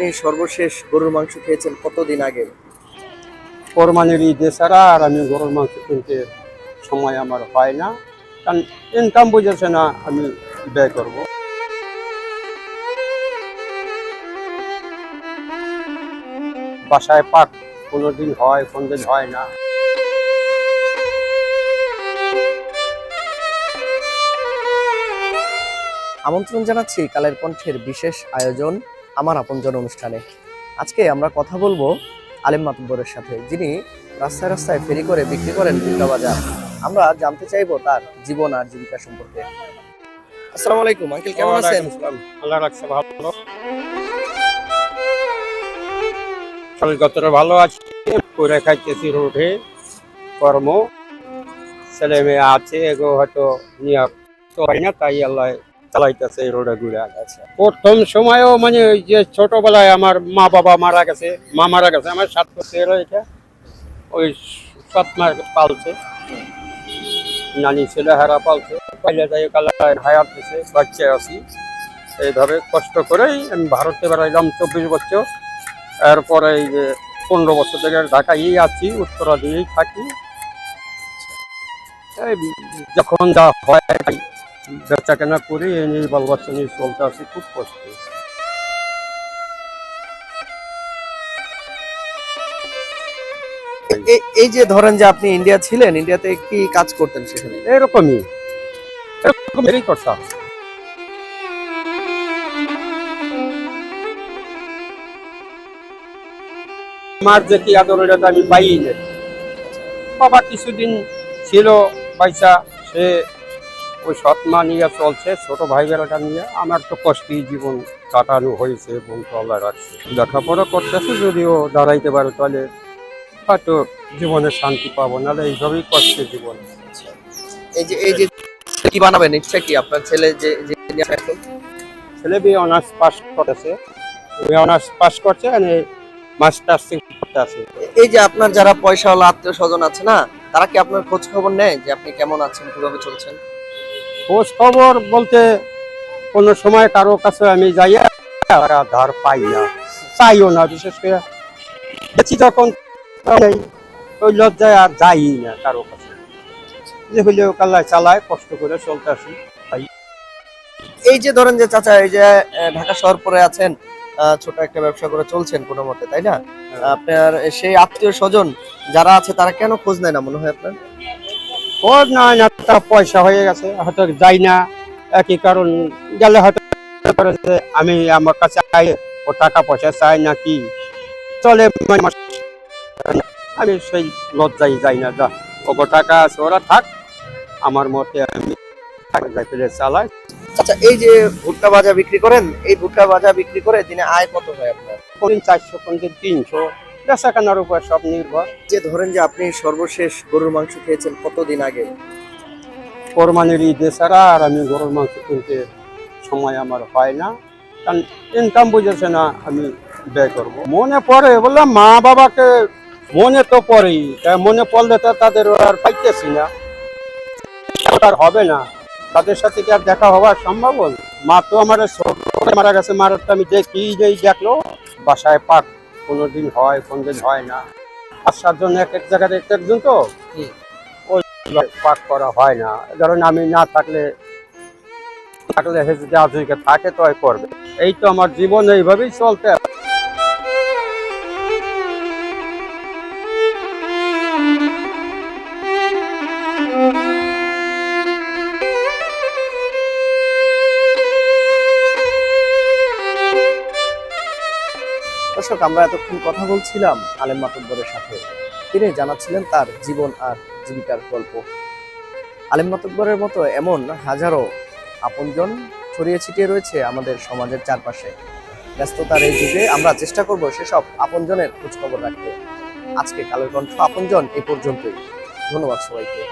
আপনি সর্বশেষ গরুর মাংস খেয়েছেন কতদিন আগে? কোরবানির ঈদে ছাড়া আর আমি গরুর মাংস কিনতে সময় আমার হয় না, কারণ ইনকাম বুঝেছে না আমি ব্যয় করব। বাসায় পাক কোনোদিন হয়, কোনদিন হয় না। আমন্ত্রণ জানাচ্ছি কালের কণ্ঠের বিশেষ আয়োজন আমার আপনজন অনুষ্ঠানে। আজকে আমরা কথা বলবো আলেম মাতব্বরের সাথে, যিনি রাস্তায় রাস্তায় ফেরি করে বিক্রি করেন ভুট্টা বাজার। আমরা জানতে চাইবো তার জীবন আর জীবিকা সম্পর্কে। আসসালামু আলাইকুম আঙ্কেল, কেমন আছেন? আল্লাহ রাখছে ভালো, শরীর ভালো আছে, করে খাইতেছি, রোডে কর্ম, ছেলে মেয়ে আছে, এগো হয়তো নিয়ে তো হয় না, তাই আল্লাহ চালাইতেছে এই রোডে ঘুরে। প্রথম সময়ও মানে ওই যে ছোটবেলায় আমার মা বাবা মারা গেছে, মা মারা গেছে, আমার 7 বছর হয়েছে, ওই 7 মাস পালছে, নানি ছেলে হারা পালছে, পাইলে যাই কালার হায়াত দিছে, বাচ্চা আছি। এইভাবে কষ্ট করেই আমি ভারতে বেড়াইলাম 24 বছর। এরপরে এই যে 15 বছর থেকে ঢাকায় আছি, উত্তরা দিয়েই থাকি। এই যখন যা হয় বেচা কেনা করি, এই নিয়ে বাল বাচ্চা নিয়ে চলতে আসি, খুব কষ্ট। এই যে ধরেন যে আপনি ইন্ডিয়া ছিলেন, ইন্ডিয়াতে কি কাজ করতেন সেখানে? এরকমই করতাম। আমার যে কি আদর এটা আমি পাই না। বাবা কিছুদিন ছিল পয়সা, সে ওই সৎ মা নিয়ে চলছে, ছোট ভাই বেড়াটা নিয়ে। আমার তো কষ্টই জীবন কাটানো হয়েছে এবং আল্লাহ রাখছে, লেখাপড়া করতেছে, যদিও দাঁড়াইতে পারে তাহলে হয়তো জীবনে শান্তি পাবো, নাহলে এইভাবেই কষ্টের জীবন। এই যে কি বানাবেন, ইচ্ছা কি আপনার ছেলে যে এখন? ছেলে বিয়ে অনার্স পাস করেছে, অনার্স পাস করছে, মাস্টার্স করতে আছে। এই যে আপনার যারা পয়সাওয়ালা আত্মীয় স্বজন আছে না, তারা কি আপনার খোঁজ খবর নেয় যে আপনি কেমন আছেন, কিভাবে চলছেন? খোঁজ খবর বলতে কোনো সময় কারো কাছে আমি যাইয়া ধার পাই না, চাইও না, বিশেষ করে দেখি যখন ওই লজ্জায় আর যাই না কারো কাছে, যে হইলেও কাল্লায় চালায়, কষ্ট করে চলতে আসি। এই যে ধরেন যে চাচা, এই যে ঢাকা শহর পরে আছেন, ছোট একটা ব্যবসা করে চলছেন কোনো মতে, তাই না? আপনার সেই আত্মীয় স্বজন যারা আছে তারা কেন খোঁজ নেয় না মনে হয় আপনার? খোঁজ নয় না, তার পয়সা হয়ে গেছে, হয়তো যাই না। একই কারণ, গেলে হয়তো আমি আমার কাছে ও টাকা পয়সা চাই না কি চলে, আমি সেই লজ্জাই যাই না, যা ওপর টাকা আছে ওরা থাক, আমার মতে আমি চালাই। আচ্ছা, এই যে ভুট্টা ভাজা বিক্রি করেন, এই ভুট্টা ভাজা বিক্রি করে দিনে আয় কত হয় আপনার? কোনদিন 400, কোনদিন 300, বেচা কেনার উপর সব নির্ভর। যে ধরেন যে আপনি সর্বশেষ গরুর মাংস খেয়েছেন কতদিন আগে? কোরবানির ঈদে ছাড়া আর আমি গরুর মাংস কিনতে সময় আমার হয় না, কারণ ইনকাম বুঝেছে না আমি ব্যয় করব। মনে পড়ে বললাম, মা বাবাকে মনে তো পড়েই, মনে পড়লে তো তাদের আর পাইতেছি না, আর হবে না, তাদের সাথে কি আর দেখা হওয়ার সম্ভব? মা তো আমার ছোট মারা গেছে, মারা তো আমি দেখি যেই দেখলো, বাসায় পাক কোনোদিন হয়, কোনদিন হয় না। 5-7 জন এক এক জায়গায় এক একজন, তো ওই পাক করা হয় না। ধরেন আমি না থাকলে যদি আজকে থাকে তো করবে। এই তো আমার জীবন এইভাবেই চলতে। দর্শক, আমরা এতক্ষণ কথা বলছিলাম আলেম মাতব্বরের সাথে। তিনি জানাচ্ছিলেন তার জীবন আর জীবিকার গল্প। আলেম মাতব্বরের মতো এমন হাজারো আপনজন ছড়িয়ে ছিটিয়ে রয়েছে আমাদের সমাজের চারপাশে। ব্যস্ততার এই যুগে আমরা চেষ্টা করব সেসব আপনজনের খোঁজ খবর রাখতে। আজকে কালের কণ্ঠ আপনজন এই পর্যন্তই। ধন্যবাদ সবাইকে।